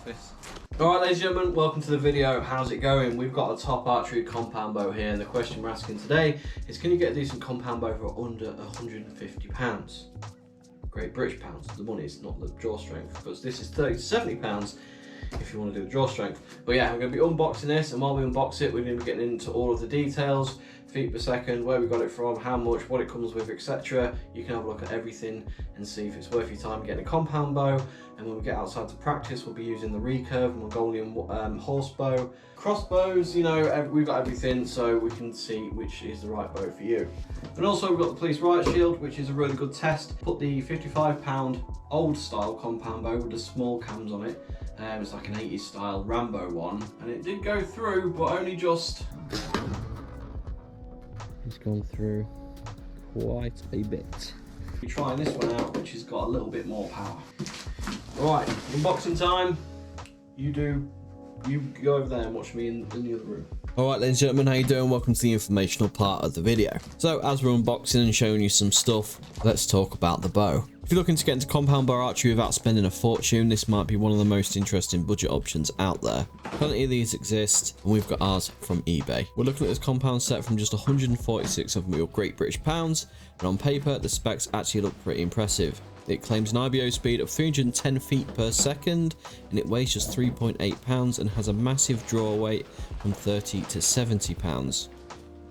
office. Alright ladies and gentlemen, welcome to the video. How's it going? We've got a top archery compound bow here, and the question we're asking today is, can you get a decent compound bow for under £150? Great British pounds, the money is not the draw strength, because this is £30 to £70 if you want to do the draw strength. But yeah, we're going to be unboxing this, and while we unbox it, we're going to be getting into all of the details, feet per second, where we got it from, how much, what it comes with, etc. You can have a look at everything and see if it's worth your time getting a compound bow. And when we get outside to practice, we'll be using the recurve Mongolian horse bow. Crossbows, you know, we've got everything, so we can see which is the right bow for you. And also we've got the police riot shield, which is a really good test. Put the £55 old style compound bow with the small cams on it. It's like an 80s style Rambo one, and it did go through, but only just. It's gone through quite a bit. We're trying this one out, which has got a little bit more power. Alright, unboxing time. You go over there and watch me in the other room. Alright ladies and gentlemen, how you doing? Welcome to the informational part of the video. So as we're unboxing and showing you some stuff, let's talk about the bow. If you're looking to get into compound bow archery without spending a fortune, this might be one of the most interesting budget options out there. Plenty of these exist, and we've got ours from eBay. We're looking at this compound set from just 146 of your Great British pounds, and on paper the specs actually look pretty impressive. It claims an IBO speed of 310 feet per second, and it weighs just 3.8 pounds and has a massive draw weight from 30 to 70 pounds.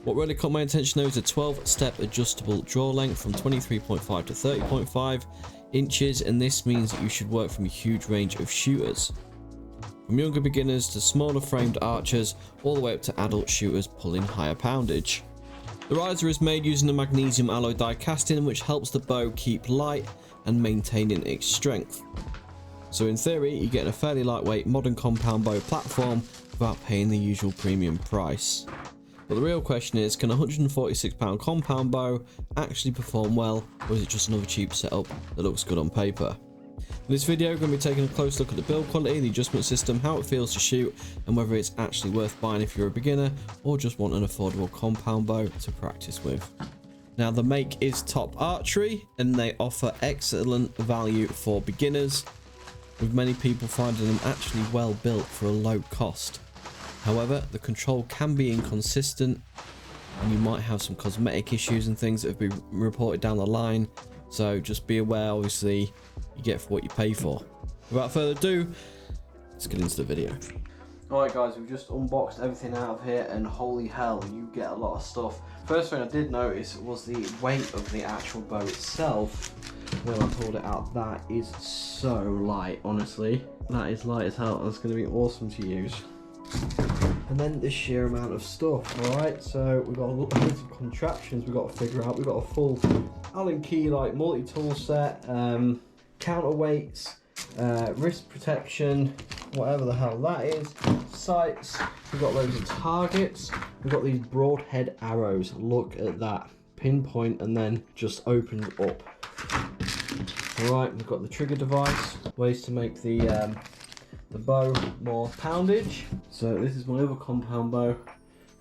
What really caught my attention though is a 12-step adjustable draw length from 23.5 to 30.5 inches, and this means that you should work from a huge range of shooters. From younger beginners to smaller framed archers, all the way up to adult shooters pulling higher poundage. The riser is made using a magnesium alloy die casting, which helps the bow keep light and maintaining its strength. So in theory, you're getting a fairly lightweight modern compound bow platform without paying the usual premium price. But the real question is, can a £146 compound bow actually perform well, or is it just another cheap setup that looks good on paper? In this video, we're going to be taking a close look at the build quality, the adjustment system, how it feels to shoot, and whether it's actually worth buying if you're a beginner or just want an affordable compound bow to practice with. Now the make is Top Archery, and they offer excellent value for beginners, with many people finding them actually well built for a low cost. However, the control can be inconsistent, and you might have some cosmetic issues and things that have been reported down the line, so just be aware, obviously, you get for what you pay for. Without further ado, let's get into the video. Alright guys, we've just unboxed everything out of here, and holy hell, you get a lot of stuff. First thing I did notice was the weight of the actual bow itself. When I pulled it out, that is so light, honestly. That is light as hell. That's going to be awesome to use. And then the sheer amount of stuff. Alright, so we've got a lot of contraptions we've got to figure out. We've got a full Allen key like multi-tool set, counterweights, wrist protection, whatever the hell that is, sights, we've got loads of targets, we've got these broadhead arrows. Look at that, pinpoint and then just opens up. Alright, we've got the trigger device, ways to make the bow more poundage. So this is my other compound bow.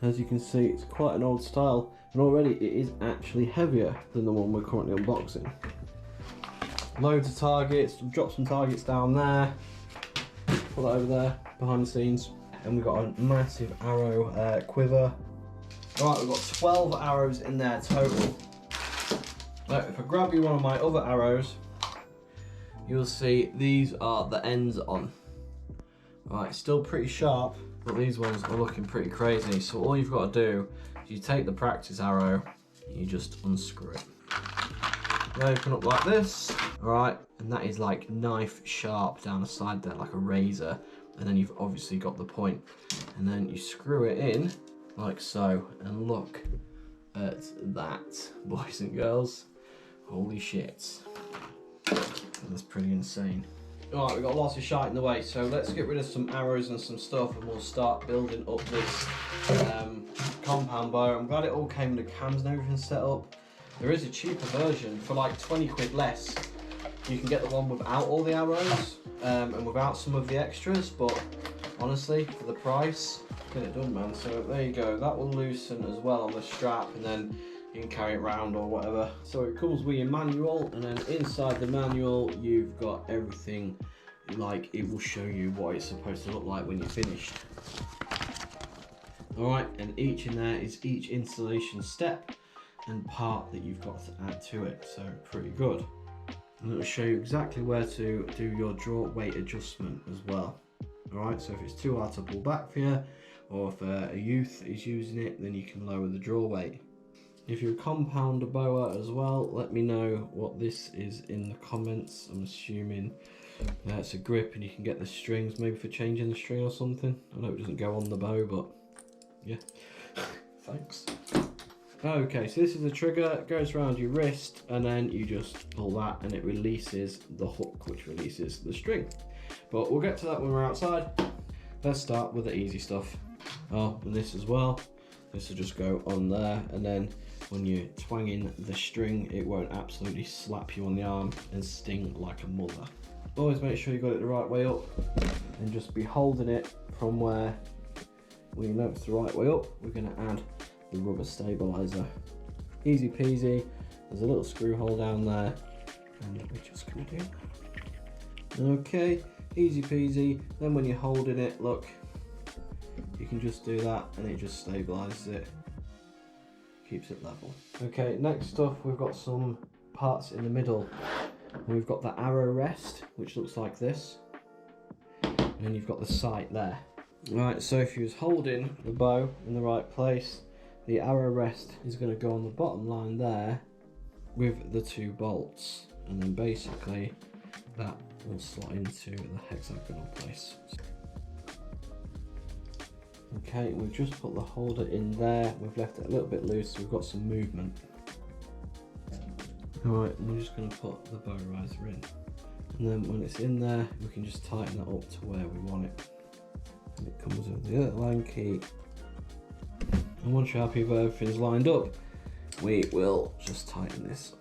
As you can see, it's quite an old style, and already it is actually heavier than the one we're currently unboxing. Loads of targets, drop some targets down there, put that over there behind the scenes, and we've got a massive arrow quiver. Alright, we've got 12 arrows in there total. Now, if I grab you one of my other arrows, you'll see these are the ends on. Right, still pretty sharp, but these ones are looking pretty crazy. So all you've got to do is you take the practice arrow, you just unscrew it. You open up like this, alright, and that is like knife sharp down the side there, like a razor. And then you've obviously got the point. And then you screw it in, like so, and look at that, boys and girls. Holy shit. That's pretty insane. Alright, we've got lots of shite in the way, so let's get rid of some arrows and some stuff, and we'll start building up this compound bow. I'm glad it all came with the cams and everything set up. There is a cheaper version for like 20 quid less. You can get the one without all the arrows and without some of the extras, but honestly, for the price, get it done, man. So there you go, that will loosen as well on the strap, and then you can carry it around or whatever. So it comes with your manual, and then inside the manual you've got everything like it will show you what it's supposed to look like when you're finished. Alright, and each in there is each installation step and part that you've got to add to it, so pretty good. And it will show you exactly where to do your draw weight adjustment as well. Alright, so if it's too hard to pull back for you, or if a youth is using it, then you can lower the draw weight. If you're a compounder bower as well, let me know what this is in the comments. I'm assuming it's a grip and you can get the strings maybe for changing the string or something. I know it doesn't go on the bow, but yeah, thanks. Okay, so this is the trigger, it goes around your wrist and then you just pull that and it releases the hook, which releases the string. But we'll get to that when we're outside. Let's start with the easy stuff. Oh, and this as well. This will just go on there, and then when you're twanging the string, it won't absolutely slap you on the arm and sting like a mother. Always make sure you got it the right way up, and just be holding it from where you know it's the right way up. We're going to add the rubber stabilizer. Easy peasy. There's a little screw hole down there, and we're just going to do that. Okay, easy peasy. Then when you're holding it, look, you can just do that and it just stabilizes it, keeps it level. Okay, next up we've got some parts in the middle. We've got the arrow rest, which looks like this, and then you've got the sight there. Right, so if you was holding the bow in the right place, the arrow rest is going to go on the bottom line there with the two bolts, and then basically that will slot into the hexagonal place. Okay, we've just put the holder in there, we've left it a little bit loose so we've got some movement. Alright, we're just going to put the bow riser in, and then when it's in there we can just tighten that up to where we want it. And it comes with the other line key, and once you're happy with everything's lined up, we will just tighten this up.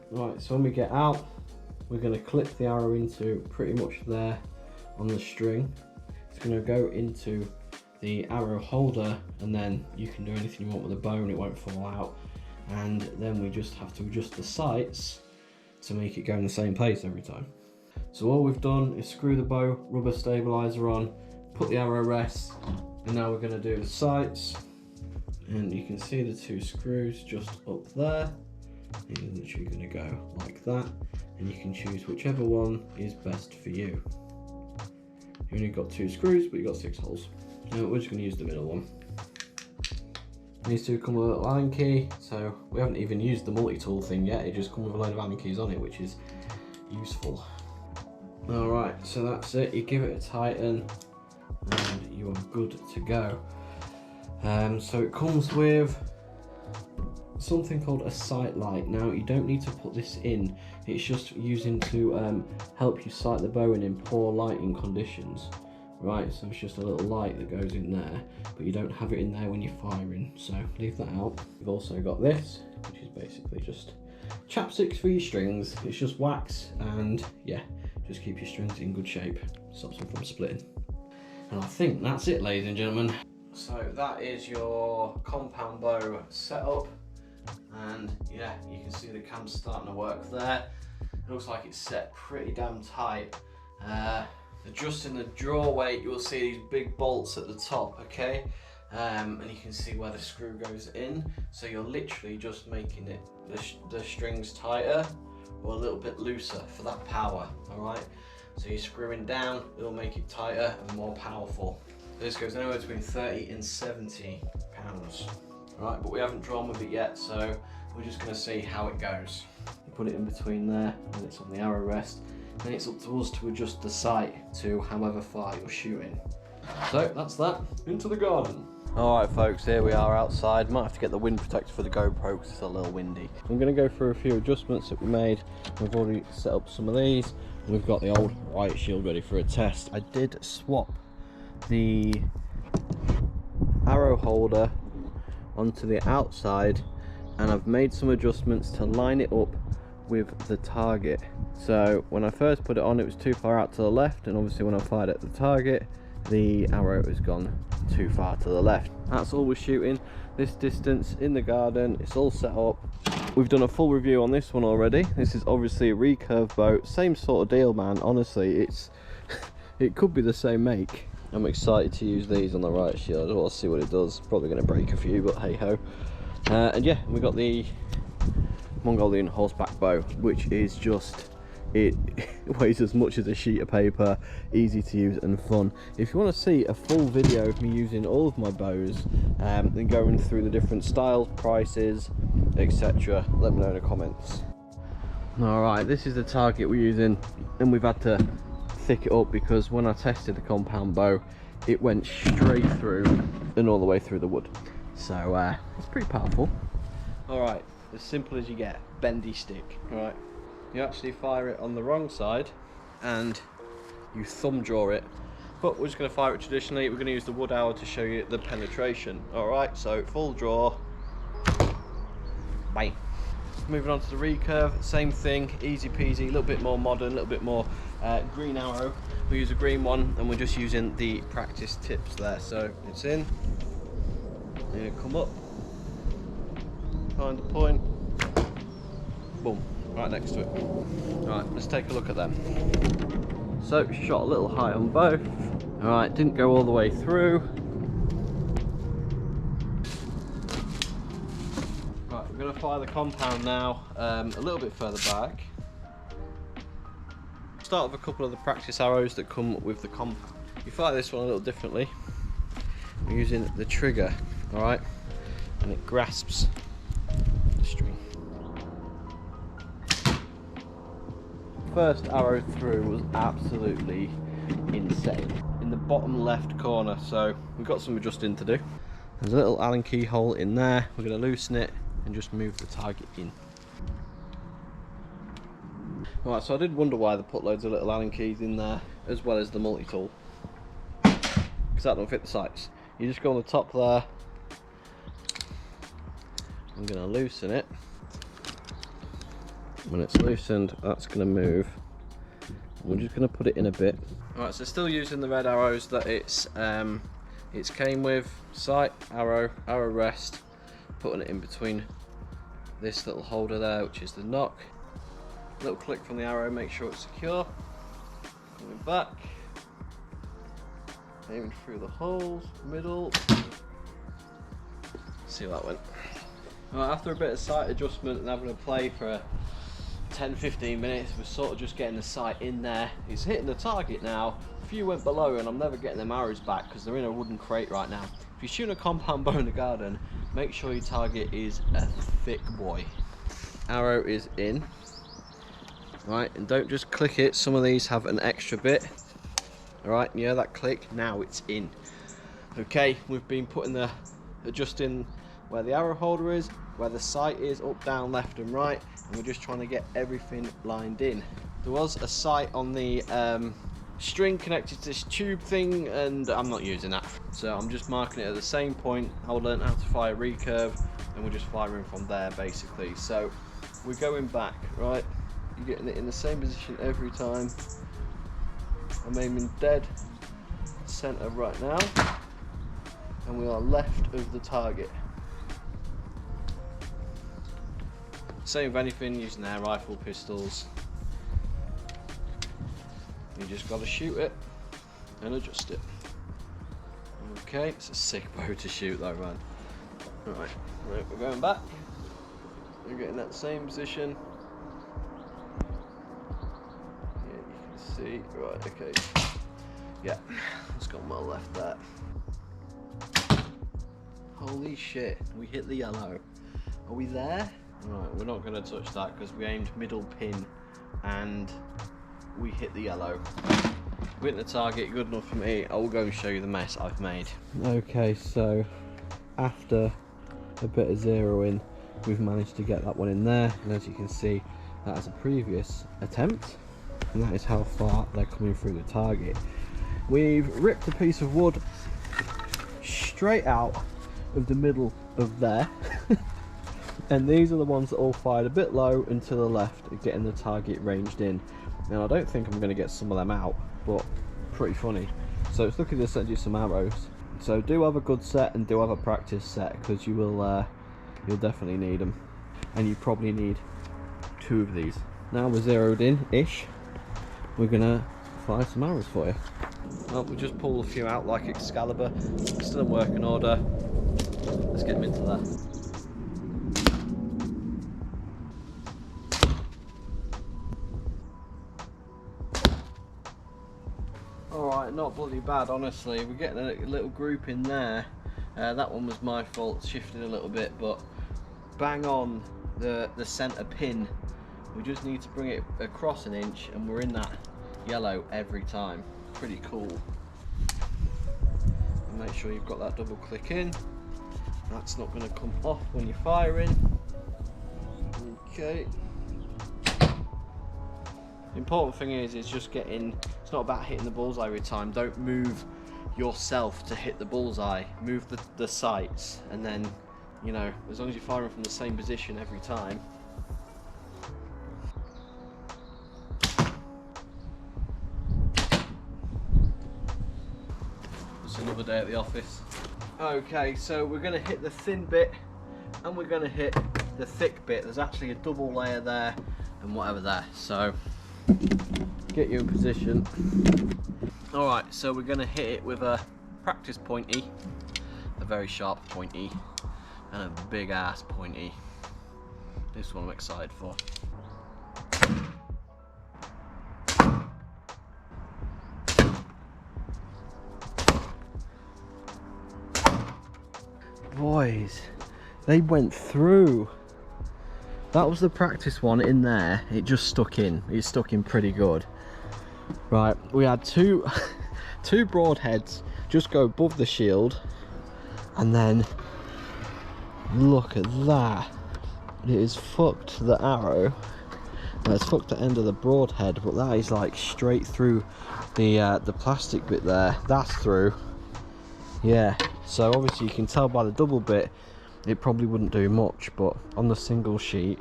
Right, so when we get out, we're going to clip the arrow into pretty much there on the string. It's going to go into the arrow holder, and then you can do anything you want with the bow and it won't fall out. And then we just have to adjust the sights to make it go in the same place every time. So all we've done is screw the bow rubber stabilizer on, put the arrow rest, and now we're going to do the sights. And you can see the two screws just up there. And you're literally going to go like that, and you can choose whichever one is best for you. You only got two screws, but you've got 6 holes. Now we're just going to use the middle one. These two come with a Allen key, so we haven't even used the multi-tool thing yet. It just comes with a load of Allen keys on it, which is useful. Alright, so that's it. You give it a tighten, and you are good to go. So it comes with something called a sight light. Now you don't need to put this in, it's just using to help you sight the bow in poor lighting conditions. Right, so it's just a little light that goes in there, but you don't have it in there when you're firing, so leave that out. We've also got this, which is basically just chapsticks for your strings. It's just wax, and yeah, just keep your strings in good shape, stops them from splitting. And I think that's it, ladies and gentlemen. So that is your compound bow setup. And yeah, you can see the cam's starting to work there. It looks like it's set pretty damn tight. Adjusting the draw weight, you will see these big bolts at the top, okay? And you can see where the screw goes in. So you're literally just making it the strings tighter or a little bit looser for that power, all right? So you're screwing down, it'll make it tighter and more powerful. This goes anywhere between 30 and 70 pounds. Right, but we haven't drawn with it yet, so we're just going to see how it goes. You put it in between there, and it's on the arrow rest. Then it's up to us to adjust the sight to however far you're shooting. So that's that. Into the garden. Alright folks, here we are outside. Might have to get the wind protector for the GoPro because it's a little windy. I'm going to go through a few adjustments that we made. We've already set up some of these. We've got the old riot shield ready for a test. I did swap the arrow holder onto the outside, and I've made some adjustments to line it up with the target. So when I first put it on, it was too far out to the left, and obviously when I fired at the target, the arrow has gone too far to the left. That's all we're shooting. This distance in the garden, it's all set up. We've done a full review on this one already. This is obviously a recurve boat, same sort of deal, man. Honestly, it's it could be the same make. I'm excited to use these on the right shield. We'll see what it does. Probably going to break a few, but hey ho. And yeah, we got the Mongolian horseback bow, which is just, it weighs as much as a sheet of paper, easy to use and fun. If you want to see a full video of me using all of my bows and going through the different styles, prices, etc., let me know in the comments. Alright, this is the target we're using, and we've had to thick it up because when I tested the compound bow, it went straight through and all the way through the wood. So it's pretty powerful. Alright, as simple as you get, bendy stick. Alright, you actually fire it on the wrong side and you thumb draw it, but we're just going to fire it traditionally. We're going to use the wood hour to show you the penetration. Alright, so full draw, bang. Moving on to the recurve, same thing, easy peasy, a little bit more modern, a little bit more green arrow. We use a green one and we're just using the practice tips there. So it's in, and come up, find the point, boom, right next to it. Alright, let's take a look at them. So shot a little high on both. Alright, didn't go all the way through. Right, we're going to fire the compound now a little bit further back. Start with a couple of the practice arrows that come with the compound. You fire this one a little differently. We're using the trigger, alright, and it grasps the string. First arrow through was absolutely insane. In the bottom left corner, so we've got some adjusting to do. There's a little Allen key hole in there. We're going to loosen it and just move the target in. Right, so I did wonder why they put loads of little Allen keys in there as well as the multi-tool, because that don't fit the sights. You just go on the top there. I'm going to loosen it. When it's loosened, that's going to move. We're just going to put it in a bit. Alright, so still using the red arrows that it's came with. Sight, arrow, arrow rest. Putting it in between this little holder there, which is the nock. Little click from the arrow, make sure it's secure. Coming back. Aiming through the holes, middle. See how that went. Right, after a bit of sight adjustment and having a play for 10-15 minutes, we're sort of just getting the sight in there. It's hitting the target now. A few went below and I'm never getting them arrows back because they're in a wooden crate right now. If you're shooting a compound bow in the garden, make sure your target is a thick boy. Arrow is in. Right, and don't just click it. Some of these have an extra bit. Alright, yeah, that click, now it's in. Okay, we've been putting the adjusting where the arrow holder is, where the sight is, up, down, left and right, and we're just trying to get everything lined in. There was a sight on the string connected to this tube thing, and I'm not using that, so I'm just marking it at the same point. I learned how to fire recurve, and we're just firing from there basically. So we're going back, right? You're getting it in the same position every time. I'm aiming dead center right now, and we are left of the target. Same with anything, using air rifle, pistols. You just got to shoot it and adjust it. Okay, it's a sick bow to shoot though, man. Right, we're going back. We're getting that same position. Yeah, you can see. Right, okay. Yeah, it's got my left there. Holy shit, we hit the yellow. Are we there? Right, we're not going to touch that because we aimed middle pin and we hit the yellow. We hit the target, good enough for me. I will go and show you the mess I've made. Okay, so after a bit of zeroing, we've managed to get that one in there, and as you can see, that is a previous attempt, and that is how far they're coming through the target. We've ripped a piece of wood straight out of the middle of there. And these are the ones that all fired a bit low and to the left, getting the target ranged in. Now I don't think I'm going to get some of them out, but pretty funny. So it's looking to send you some arrows. So do have a good set and do have a practice set, because you will you'll definitely need them, and you probably need 2 of these. Now we're zeroed in ish, we're gonna fire some arrows for you. Well, we just pulled a few out like Excalibur, still in working order. Let's get them into there. Alright, not bloody bad honestly. We're getting a little group in there. That one was my fault, shifted a little bit, but bang on the centre pin. We just need to bring it across an inch and we're in that yellow every time. Pretty cool. And make sure you've got that double click in. That's not going to come off when you're firing. Okay. The important thing is just getting, it's not about hitting the bullseye every time. Don't move yourself to hit the bullseye. Move the sights, and then, you know, as long as you're firing from the same position every time. It's another day at the office. Okay, so we're going to hit the thin bit and we're going to hit the thick bit. There's actually a double layer there and whatever there. So get you in position. Alright, so we're going to hit it with a practice pointy, a very sharp pointy, and a big ass pointy. This one I'm excited for. Boys, they went through. That was the practice one in there. It just stuck in. It stuck in pretty good. Right, we had two broadheads just go above the shield, and then look at that. It is fucked the arrow. It's fucked the end of the broadhead, but that is like straight through the plastic bit there. That's through. Yeah. So obviously you can tell by the double bit it probably wouldn't do much, but on the single sheet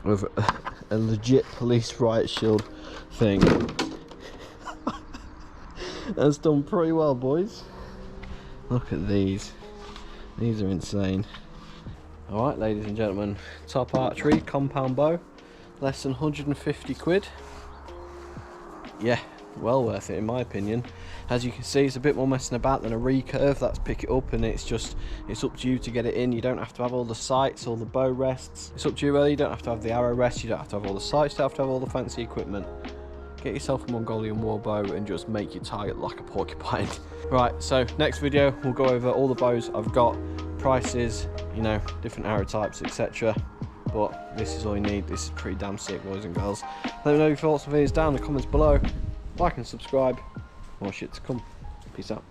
with a legit police riot shield thing, that's done pretty well, boys. Look at these. These are insane. Alright, ladies and gentlemen, top archery compound bow, less than 150 quid. Yeah, well worth it in my opinion. As you can see, it's a bit more messing about than a recurve. That's pick it up, and it's up to you to get it in. You don't have to have all the sights, all the bow rests. It's up to you really. You don't have to have the arrow rest, you don't have to have all the sights, you don't have to have all the fancy equipment. Get yourself a Mongolian war bow and just make your target like a porcupine. Right, so next video we'll go over all the bows I've got, prices, you know, different arrow types, etc. But this is all you need. This is pretty damn sick, boys and girls. Let me know your thoughts and videos down in the comments below. Like and subscribe. More shit to come. Peace out.